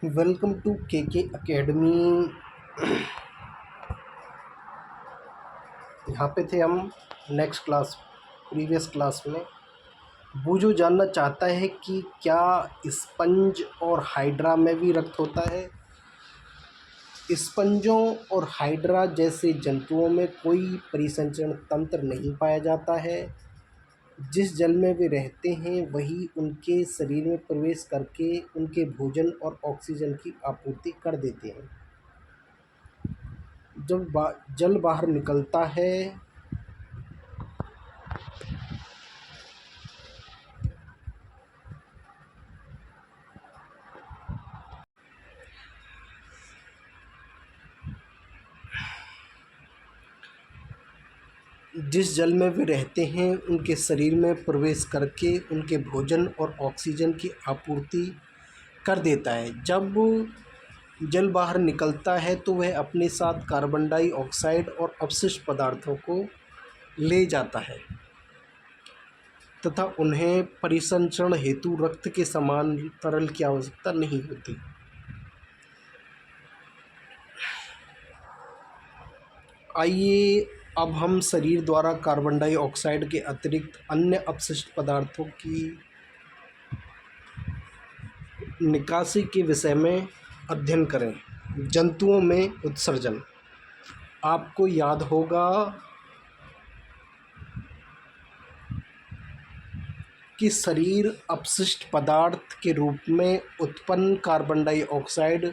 Welcome to के academy. यहाँ पे थे हम नेक्स्ट क्लास प्रीवियस क्लास में। बूझो जानना चाहता है कि क्या स्पंज और हाइड्रा में भी रक्त होता है। स्पंजों और हाइड्रा जैसे जंतुओं में कोई परिसंचरण तंत्र नहीं पाया जाता है। जिस जल में वे रहते हैं वही उनके शरीर में प्रवेश करके उनके भोजन और ऑक्सीजन की आपूर्ति कर देते हैं। जब जल बाहर निकलता है जिस जल में वे रहते हैं उनके शरीर में प्रवेश करके उनके भोजन और ऑक्सीजन की आपूर्ति कर देता है। जब जल बाहर निकलता है तो वह अपने साथ कार्बन डाइऑक्साइड और अपशिष्ट पदार्थों को ले जाता है तथा उन्हें परिसंचरण हेतु रक्त के समान तरल की आवश्यकता नहीं होती। आइए अब हम शरीर द्वारा कार्बन डाइऑक्साइड के अतिरिक्त अन्य अपशिष्ट पदार्थों की निकासी के विषय में अध्ययन करें। जंतुओं में उत्सर्जन। आपको याद होगा कि शरीर अपशिष्ट पदार्थ के रूप में उत्पन्न कार्बन डाइऑक्साइड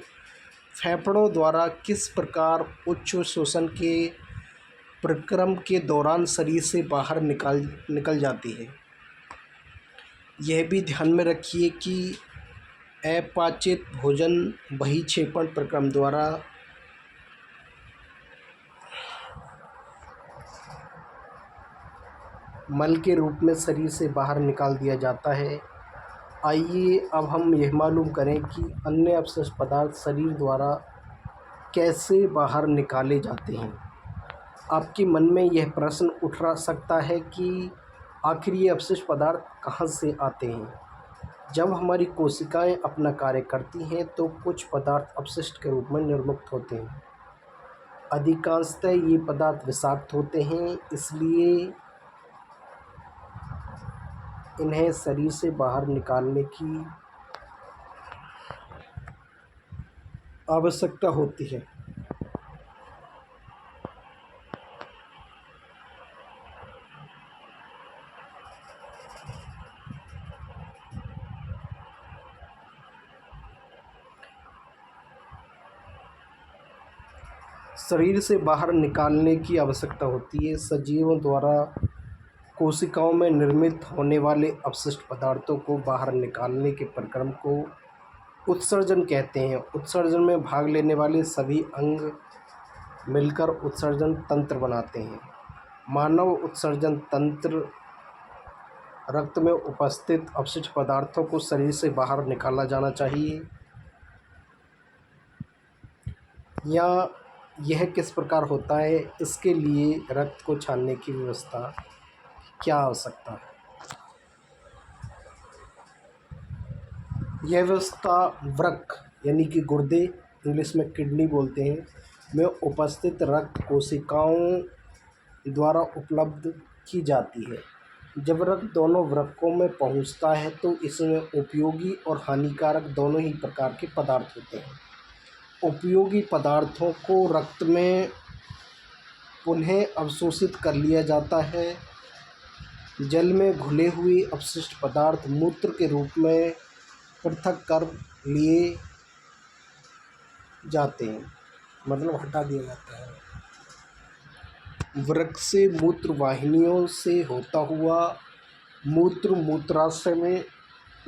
फेफड़ों द्वारा किस प्रकार उच्च शोषण के प्रक्रम के दौरान शरीर से बाहर निकल जाती है। यह भी ध्यान में रखिए कि अपाचित भोजन बहिक्षेपण प्रक्रम द्वारा मल के रूप में शरीर से बाहर निकाल दिया जाता है। आइए अब हम यह मालूम करें कि अन्य अपशिष्ट पदार्थ शरीर द्वारा कैसे बाहर निकाले जाते हैं। आपके मन में यह प्रश्न उठ सकता है कि आखिर ये अपशिष्ट पदार्थ कहाँ से आते हैं। जब हमारी कोशिकाएं अपना कार्य करती हैं तो कुछ पदार्थ अपशिष्ट के रूप में निर्मुक्त होते हैं। अधिकांशतः ये पदार्थ विषाक्त होते हैं, इसलिए इन्हें शरीर से बाहर निकालने की आवश्यकता होती है। शरीर से बाहर निकालने की आवश्यकता होती है। सजीवों द्वारा कोशिकाओं में निर्मित होने वाले अपशिष्ट पदार्थों को बाहर निकालने के प्रक्रम को उत्सर्जन कहते हैं। उत्सर्जन में भाग लेने वाले सभी अंग मिलकर उत्सर्जन तंत्र बनाते हैं। मानव उत्सर्जन तंत्र रक्त में उपस्थित अपशिष्ट पदार्थों को शरीर से बाहर निकाला जाना चाहिए, या यह किस प्रकार होता है, इसके लिए रक्त को छानने की व्यवस्था क्या आवश्यकता है। यह व्यवस्था वृक्क यानी कि गुर्दे, इंग्लिश में किडनी बोलते हैं, में उपस्थित रक्त कोशिकाओं द्वारा उपलब्ध की जाती है। जब रक्त दोनों वृक्कों में पहुंचता है तो इसमें उपयोगी और हानिकारक दोनों ही प्रकार के पदार्थ होते हैं। उपयोगी पदार्थों को रक्त में पुनः अवशोषित कर लिया जाता है। जल में घुले हुए अपशिष्ट पदार्थ मूत्र के रूप में पृथक कर लिए जाते हैं, मतलब हटा दिया जाता है। वृक्क से मूत्र वाहिनियों से होता हुआ मूत्र मूत्राशय में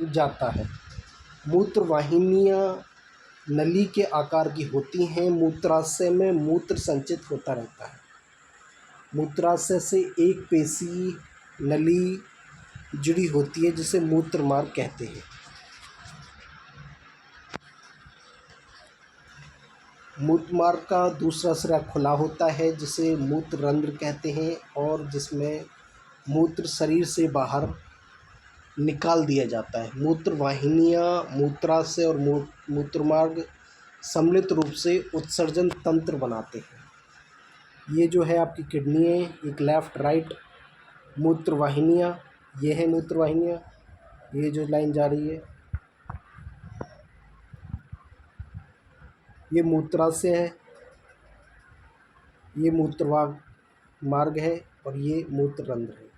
जाता है। मूत्र वाहिनियाँ नली के आकार की होती हैं। मूत्राशय में मूत्र संचित होता रहता है। मूत्राशय से एक पेशी नली जुड़ी होती है जिसे मूत्र मार्ग कहते हैं। मूत्र मार्ग का दूसरा सिरा खुला होता है जिसे मूत्र रंध्र कहते हैं और जिसमें मूत्र शरीर से बाहर निकाल दिया जाता है। मूत्र वाहिनियाँ मूत्राशय और मूत्रमार्ग सम्मिलित रूप से उत्सर्जन तंत्र बनाते हैं। ये जो है आपकी किडनी है, एक लेफ़्ट राइट मूत्र वाहिनियाँ, ये है मूत्र वाहिनियाँ, ये जो लाइन जा रही है ये मूत्राशय है, ये मूत्रवाग मार्ग है और ये मूत्र रंध्र है,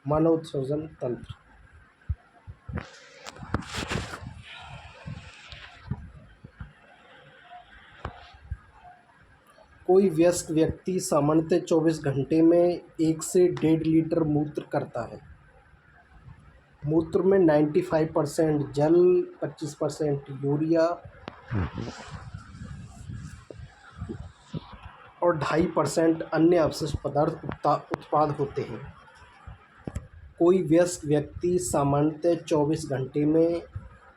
मानव उत्सर्जन तंत्र। कोई वयस्क व्यक्ति सामान्यतः 24 घंटे में 1 से 1.5 लीटर मूत्र करता है। मूत्र में 95% जल, 25% यूरिया और 2.5% अन्य अवशिष्ट पदार्थ उत्पाद होते हैं। कोई वयस्क व्यक्ति सामान्यतः 24 घंटे में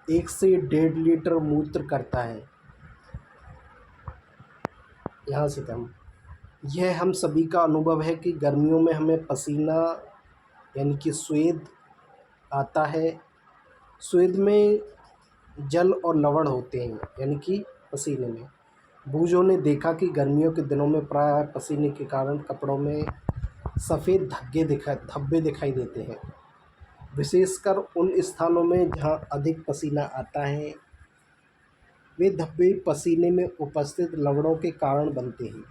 1 से 1.5 लीटर मूत्र करता है। यहाँ से कम यह हम सभी का अनुभव है कि गर्मियों में हमें पसीना यानी कि स्वेद आता है। स्वेद में जल और लवण होते हैं यानी कि पसीने में। बूझों ने देखा कि गर्मियों के दिनों में प्रायः पसीने के कारण कपड़ों में सफ़ेद धब्बे दिखाई देते हैं, विशेषकर उन स्थानों में जहाँ अधिक पसीना आता है। वे धब्बे पसीने में उपस्थित लवणों के कारण बनते हैं।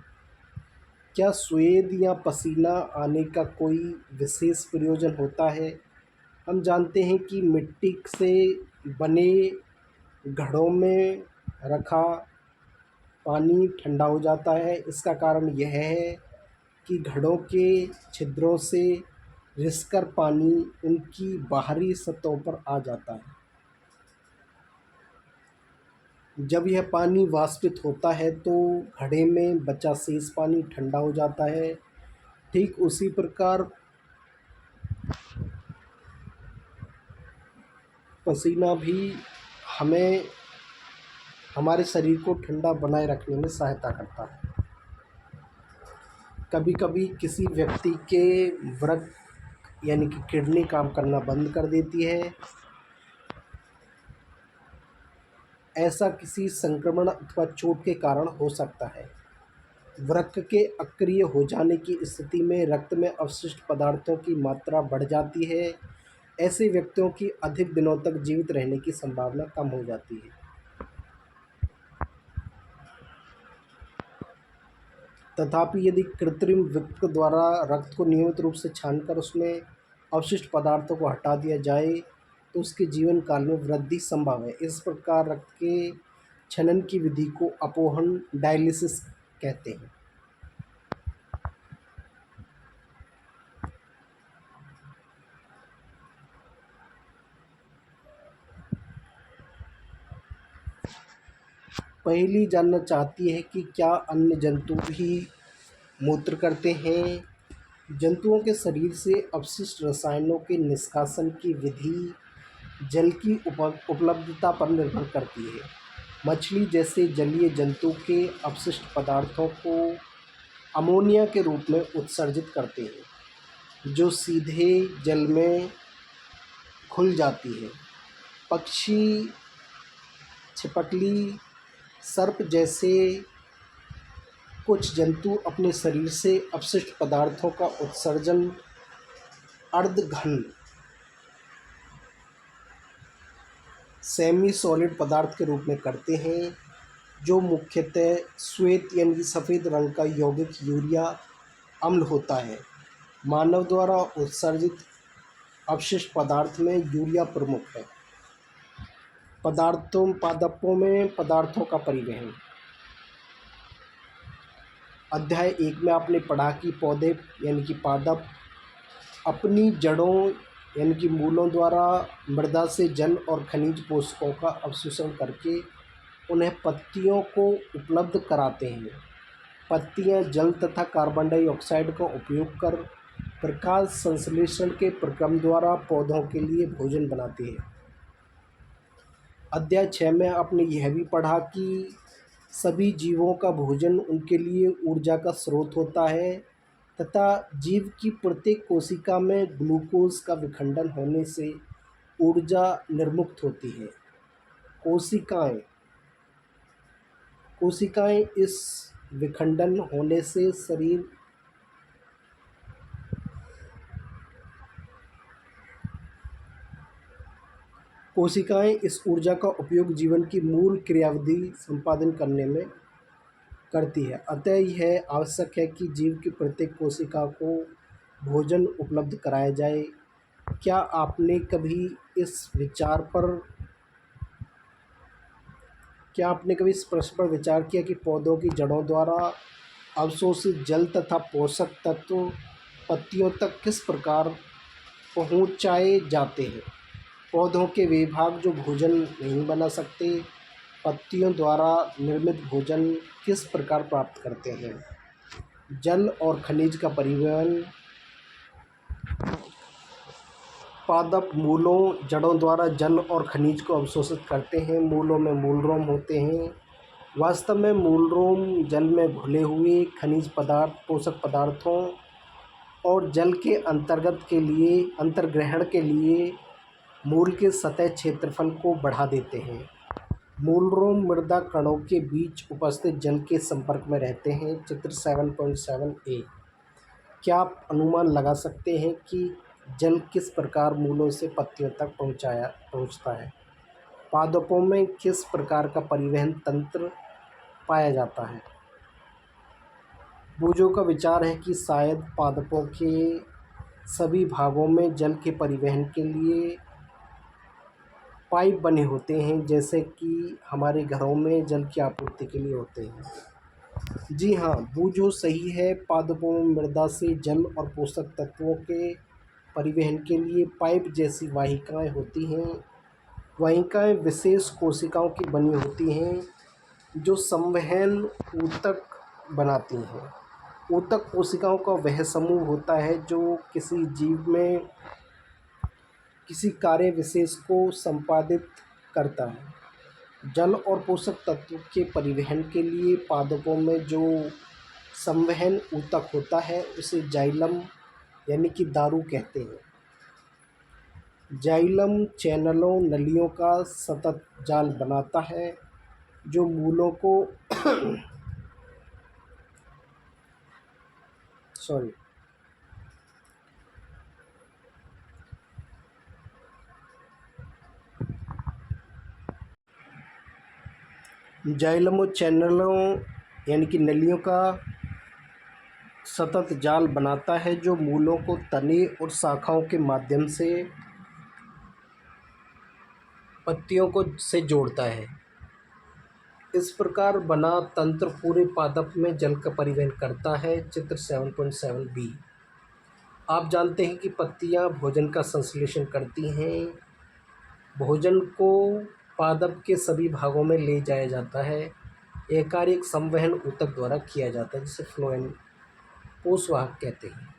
क्या स्वेद या पसीना आने का कोई विशेष प्रयोजन होता है? हम जानते हैं कि मिट्टी से बने घड़ों में रखा पानी ठंडा हो जाता है। इसका कारण यह है कि घड़ों के छिद्रों से रिसकर पानी उनकी बाहरी सतहों पर आ जाता है। जब यह पानी वाष्पित होता है तो घड़े में बचा शेष पानी ठंडा हो जाता है। ठीक उसी प्रकार पसीना भी हमें हमारे शरीर को ठंडा बनाए रखने में सहायता करता है। कभी कभी किसी व्यक्ति के वृक्क यानी कि किडनी काम करना बंद कर देती है। ऐसा किसी संक्रमण अथवा चोट के कारण हो सकता है। वृक्क के अक्रिय हो जाने की स्थिति में रक्त में अवशिष्ट पदार्थों की मात्रा बढ़ जाती है। ऐसे व्यक्तियों की अधिक दिनों तक जीवित रहने की संभावना कम हो जाती है। तथापि यदि कृत्रिम वृक्क द्वारा रक्त को नियमित रूप से छानकर उसमें अवशिष्ट पदार्थों को हटा दिया जाए तो उसके जीवन काल में वृद्धि संभव है। इस प्रकार रक्त के छनन की विधि को अपोहन डायलिसिस कहते हैं। पहली जानना चाहती है कि क्या अन्य जंतु भी मूत्र करते हैं? जंतुओं के शरीर से अपशिष्ट रसायनों के निष्कासन की विधि जल की उपलब्धता पर निर्भर करती है। मछली जैसे जलीय जंतु के अपशिष्ट पदार्थों को अमोनिया के रूप में उत्सर्जित करते हैं, जो सीधे जल में घुल जाती है। पक्षी, छिपकली, सर्प जैसे कुछ जंतु अपने शरीर से अपशिष्ट पदार्थों का उत्सर्जन अर्धघन सेमी सॉलिड पदार्थ के रूप में करते हैं, जो मुख्यतः श्वेत यानी सफ़ेद रंग का यौगिक यूरिया अम्ल होता है। मानव द्वारा उत्सर्जित अपशिष्ट पदार्थ में यूरिया प्रमुख है। पादपों में पदार्थों का परिवहन। अध्याय 1 में आपने पढ़ा कि पौधे यानी कि पादप अपनी जड़ों यानी कि मूलों द्वारा मृदा से जल और खनिज पोषकों का अवशोषण करके उन्हें पत्तियों को उपलब्ध कराते हैं। पत्तियां जल तथा कार्बन डाइऑक्साइड का उपयोग कर प्रकाश संश्लेषण के प्रक्रम द्वारा पौधों के लिए भोजन बनाती है। अध्याय 6 में आपने यह भी पढ़ा कि सभी जीवों का भोजन उनके लिए ऊर्जा का स्रोत होता है तथा जीव की प्रत्येक कोशिका में ग्लूकोज का विखंडन होने से ऊर्जा निर्मुक्त होती है। कोशिकाएं कोशिकाएं इस विखंडन होने से शरीर कोशिकाएं इस ऊर्जा का उपयोग जीवन की मूल क्रियाविधि संपादन करने में करती है। अतः यह आवश्यक है कि जीव की प्रत्येक कोशिका को भोजन उपलब्ध कराया जाए। क्या आपने कभी इस विचार पर क्या आपने कभी इस प्रश्न पर विचार किया कि पौधों की जड़ों द्वारा अवशोषित जल तथा पोषक तत्व पत्तियों तक किस प्रकार पहुंचाए जाते हैं? पौधों के वे भाग जो भोजन नहीं बना सकते, पत्तियों द्वारा निर्मित भोजन किस प्रकार प्राप्त करते हैं? जल और खनिज का परिवहन। पादप मूलों जड़ों द्वारा जल और खनिज को अवशोषित करते हैं। मूलों में मूलरोम होते हैं। वास्तव में मूलरोम जल में घुले हुए खनिज पदार्थ, पोषक पदार्थों और जल के अंतर्ग्रहण के लिए मूल के सतह क्षेत्रफल को बढ़ा देते हैं। मूलरोम मृदा कणों के बीच उपस्थित जल के संपर्क में रहते हैं। चित्र 7.7a। क्या आप अनुमान लगा सकते हैं कि जल किस प्रकार मूलों से पत्तियों तक पहुंचता है? पादपों में किस प्रकार का परिवहन तंत्र पाया जाता है? बूझों का विचार है कि शायद पादपों के सभी भागों में जल के परिवहन के लिए पाइप बने होते हैं, जैसे कि हमारे घरों में जल की आपूर्ति के लिए होते हैं। जी हाँ, बूझो सही है। पादपों में मृदा से जल और पोषक तत्वों के परिवहन के लिए पाइप जैसी वाहिकाएं होती हैं। वाहिकाएं विशेष कोशिकाओं की बनी होती हैं जो संवहन ऊतक बनाती हैं। ऊतक कोशिकाओं का वह समूह होता है जो किसी जीव में किसी कार्य विशेष को संपादित करता है। जल और पोषक तत्व के परिवहन के लिए पादपों में जो संवहन ऊतक होता है उसे जाइलम यानी कि दारू कहते हैं। जाइलम चैनलों नलियों का सतत जाल बनाता है जो मूलों को जाइलम चैनलों यानी कि नलियों का सतत जाल बनाता है जो मूलों को तने और शाखाओं के माध्यम से पत्तियों को से जोड़ता है। इस प्रकार बना तंत्र पूरे पादप में जल का परिवहन करता है। चित्र 7.7b। आप जानते हैं कि पत्तियां भोजन का संश्लेषण करती हैं। भोजन को पादप के सभी भागों में ले जाया जाता है। यह कार्य एक संवहन ऊतक द्वारा किया जाता है जिसे फ्लोएम पोषवाहक कहते हैं।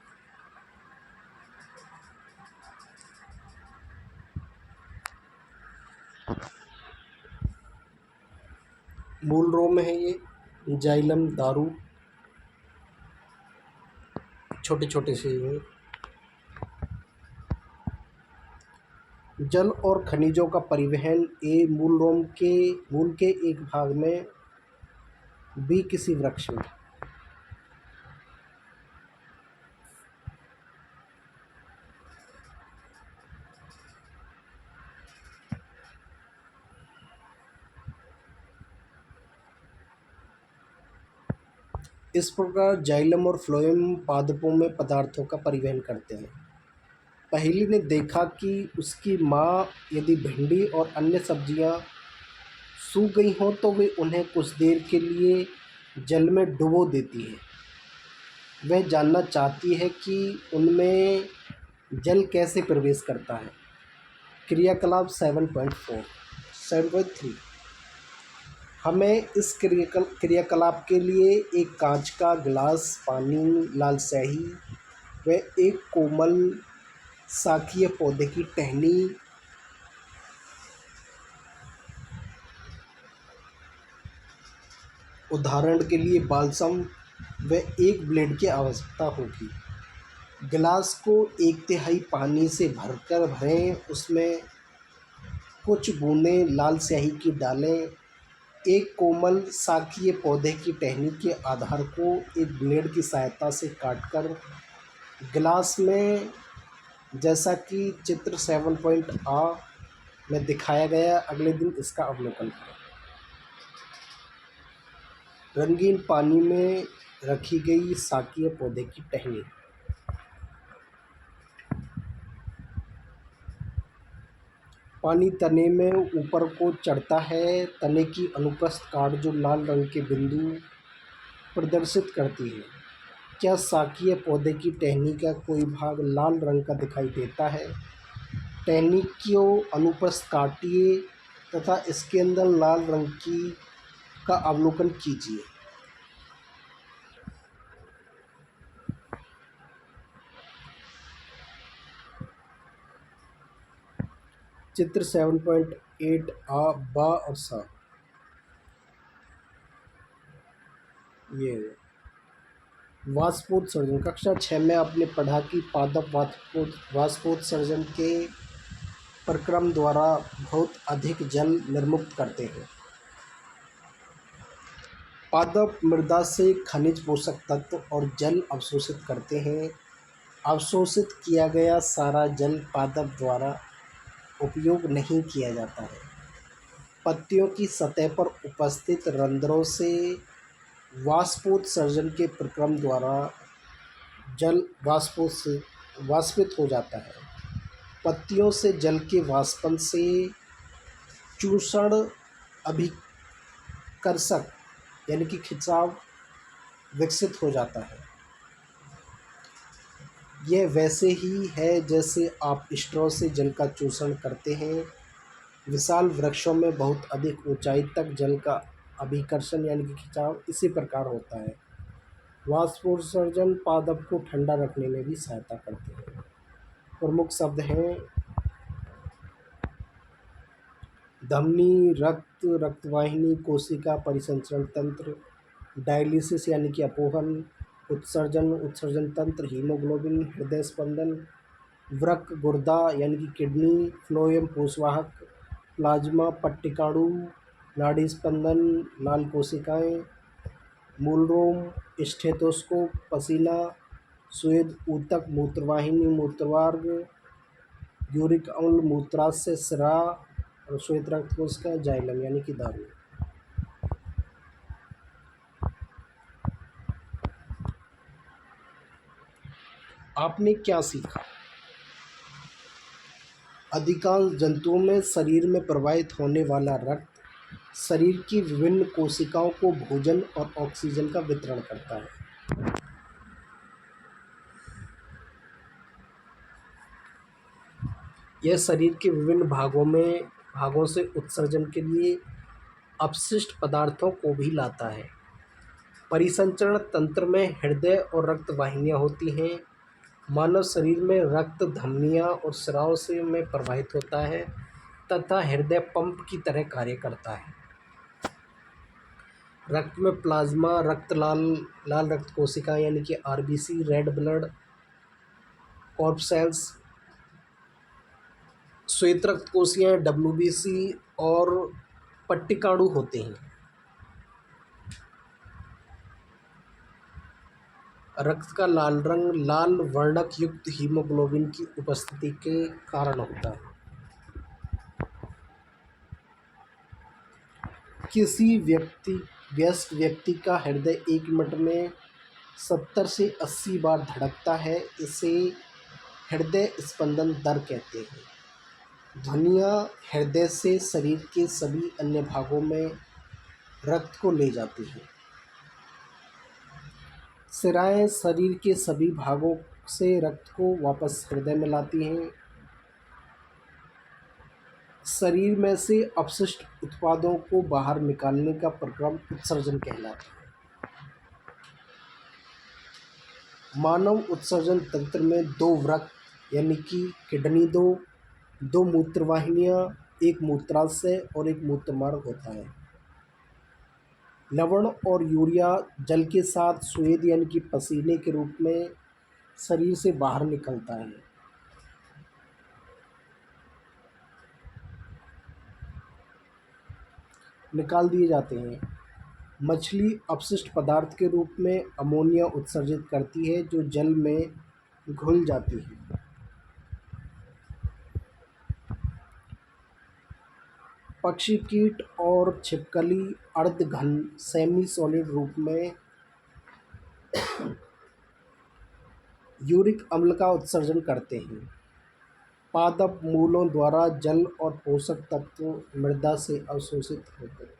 मूल रोम है ये जाइलम दारू छोटे छोटे से हैं। जल और खनिजों का परिवहन मूल के एक भाग में, बी किसी वृक्ष में। इस प्रकार जाइलम और फ्लोएम पादपों में पदार्थों का परिवहन करते हैं। पहेली ने देखा कि उसकी माँ यदि भिंडी और अन्य सब्जियां सूख गई हों तो वे उन्हें कुछ देर के लिए जल में डुबो देती है। वह जानना चाहती है कि उनमें जल कैसे प्रवेश करता है। क्रियाकलाप 7.3। हमें इस क्रियाकलाप के लिए एक कांच का गिलास, पानी, लाल स्याही व एक कोमल शाखीय पौधे की टहनी उदाहरण के लिए बाल्सम व एक ब्लेड की आवश्यकता होगी। गिलास को 1/3 पानी से भरें। उसमें कुछ बूंदें लाल स्याही की डालें। एक कोमल शाकीय पौधे की टहनी के आधार को एक ब्लेड की सहायता से काटकर गिलास में, जैसा कि चित्र 7.आ में दिखाया गया, अगले दिन इसका अवलोकन करें। रंगीन पानी में रखी गई शाकीय पौधे की टहनी। पानी तने में ऊपर को चढ़ता है। तने की अनुप्रस्थ काट जो लाल रंग के बिंदु प्रदर्शित करती है। क्या शाकीय पौधे की टहनी का कोई भाग लाल रंग का दिखाई देता है? टहनी को अनुप्रस्थ काटिए तथा इसके अंदर लाल रंग की का अवलोकन कीजिए। चित्र 7.8आ बा और सा। ये वाष्पोत्सर्जन। कक्षा 6 में आपने पढ़ा कि पादप वाष्पोत्सर्जन के प्रक्रम द्वारा बहुत अधिक जल निर्मुक्त करते हैं। पादप मृदा से खनिज पोषक तत्व और जल अवशोषित करते हैं। अवशोषित किया गया सारा जल पादप द्वारा उपयोग नहीं किया जाता है। पत्तियों की सतह पर उपस्थित रंध्रों से वाष्पोत्सर्जन के प्रक्रम द्वारा जल वाष्पित हो जाता है। पत्तियों से जल के वाष्पन से चूषण अभिकर्षक यानी कि खिंचाव विकसित हो जाता है। यह वैसे ही है जैसे आप स्ट्रॉ से जल का चूषण करते हैं। विशाल वृक्षों में बहुत अधिक ऊंचाई तक जल का अभिकर्षण यानी कि खिंचाव इसी प्रकार होता है। वाष्पोत्सर्जन पादप को ठंडा रखने में भी सहायता करते हैं। प्रमुख शब्द हैं धमनी, रक्त, रक्तवाहिनी, कोशिका परिसंचरण तंत्र, डायलिसिस यानी कि अपोहन, उत्सर्जन तंत्र, हीमोग्लोबिन, हृदय स्पंदन, वृक्क, गुर्दा यानी कि किडनी, फ्लोएम पोषवाहक, प्लाज्मा, पट्टिकाणु, नाड़ी स्पंदन, लाल कोशिकाएं, मूलरोम, स्टेथोस्कोप, पसीना, स्वेद ऊतक, मूत्रवाहिनी, मूत्रमार्ग, यूरिक अम्ल, मूत्राशय, स्राव और श्वेत रक्त कोशिका, जाइलम यानी कि दारू। आपने क्या सीखा? अधिकांश जंतुओं में शरीर में प्रवाहित होने वाला रक्त शरीर की विभिन्न कोशिकाओं को भोजन और ऑक्सीजन का वितरण करता है। यह शरीर के विभिन्न भागों से उत्सर्जन के लिए अपशिष्ट पदार्थों को भी लाता है। परिसंचरण तंत्र में हृदय और रक्त वाहिनियाँ होती हैं। मानव शरीर में रक्त धमनियाँ और स्राव से में प्रवाहित होता है तथा हृदय पंप की तरह कार्य करता है। रक्त में प्लाज्मा, लाल रक्त कोशिका यानी कि आरबीसी, रेड ब्लड कॉर्पसेल्स, श्वेत रक्त कोशिकाएं डब्ल्यूबीसी और पट्टिकाणु होते हैं। रक्त का लाल रंग लाल वर्णक युक्त हीमोग्लोबिन की उपस्थिति के कारण होता है। किसी वयस्क व्यक्ति का हृदय 1 मिनट में 70 से 80 बार धड़कता है। इसे हृदय स्पंदन दर कहते हैं। ध्वनियाँ हृदय से शरीर के सभी अन्य भागों में रक्त को ले जाती हैं। सिराएं शरीर के सभी भागों से रक्त को वापस हृदय में लाती हैं। शरीर में से अपशिष्ट उत्पादों को बाहर निकालने का प्रक्रम उत्सर्जन कहलाता है। मानव उत्सर्जन तंत्र में 2 वृक्क यानी कि किडनी, 2 मूत्रवाहिनियाँ, 1 मूत्राशय और 1 मूत्रमार्ग होता है। लवण और यूरिया जल के साथ स्वेद यानी कि पसीने के रूप में शरीर से बाहर निकलता है। निकाल दिए जाते हैं। मछली अपशिष्ट पदार्थ के रूप में अमोनिया उत्सर्जित करती है जो जल में घुल जाती है। पक्षी, कीट और छिपकली अर्धघन सेमी सॉलिड रूप में यूरिक अम्ल का उत्सर्जन करते हैं। पादप मूलों द्वारा जल और पोषक तत्व मृदा से अवशोषित होते हैं।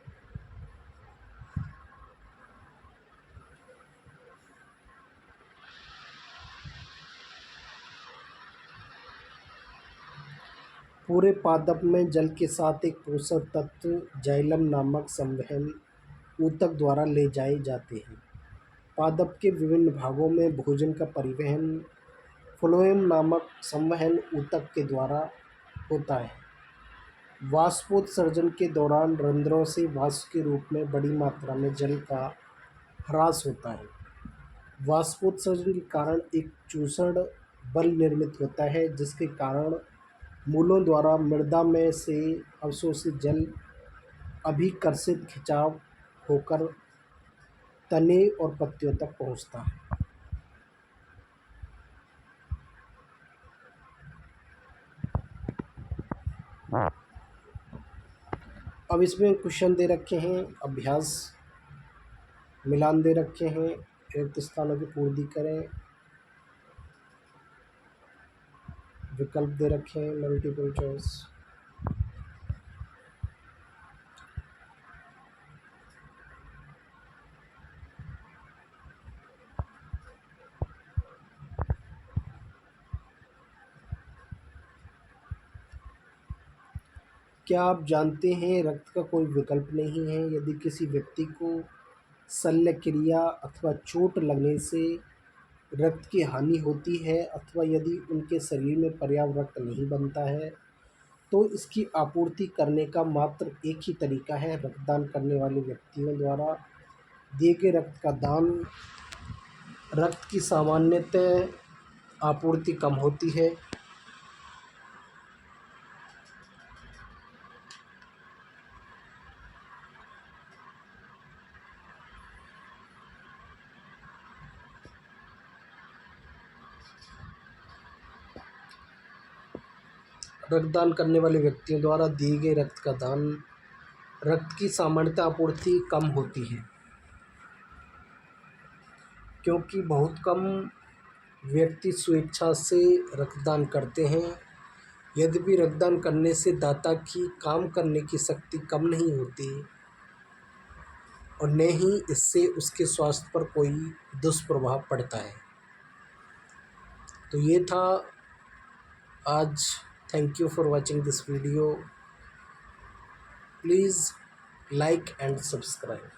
पूरे पादप में जल के साथ एक पोषक तत्व जाइलम नामक संवहन ऊतक द्वारा ले जाए जाते हैं। पादप के विभिन्न भागों में भोजन का परिवहन फ्लोएम नामक संवहन ऊतक के द्वारा होता है। वाष्पोत्सर्जन के दौरान रंध्रों से वाष्प के रूप में बड़ी मात्रा में जल का ह्रास होता है। वाष्पोत्सर्जन के कारण एक चूसण बल निर्मित होता है जिसके कारण मूलों द्वारा मृदा में से अवशोषित जल अभिकर्षित खिंचाव होकर तने और पत्तियों तक पहुंचता है। अब इसमें क्वेश्चन दे रखे हैं, अभ्यास मिलान दे रखे हैं, रिक्त स्थानों की पूर्ति करें, विकल्प दे रखे हैं, मल्टीपल चॉइस। क्या आप जानते हैं रक्त का कोई विकल्प नहीं है। यदि किसी व्यक्ति को शल्य क्रिया अथवा चोट लगने से रक्त की हानि होती है अथवा यदि उनके शरीर में पर्याप्त रक्त नहीं बनता है तो इसकी आपूर्ति करने का मात्र एक ही तरीका है, रक्तदान करने वाले व्यक्तियों द्वारा दिए गए रक्त का दान। रक्त की सामान्यतः आपूर्ति कम होती है। रक्तदान करने वाले व्यक्तियों द्वारा दिए गए रक्त का दान, रक्त की सामान्यतः आपूर्ति कम होती है क्योंकि बहुत कम व्यक्ति स्वेच्छा से रक्तदान करते हैं। यद्यपि रक्तदान करने से दाता की काम करने की शक्ति कम नहीं होती और न ही इससे उसके स्वास्थ्य पर कोई दुष्प्रभाव पड़ता है। तो ये था आज। Thank you for watching this video. Please like and subscribe.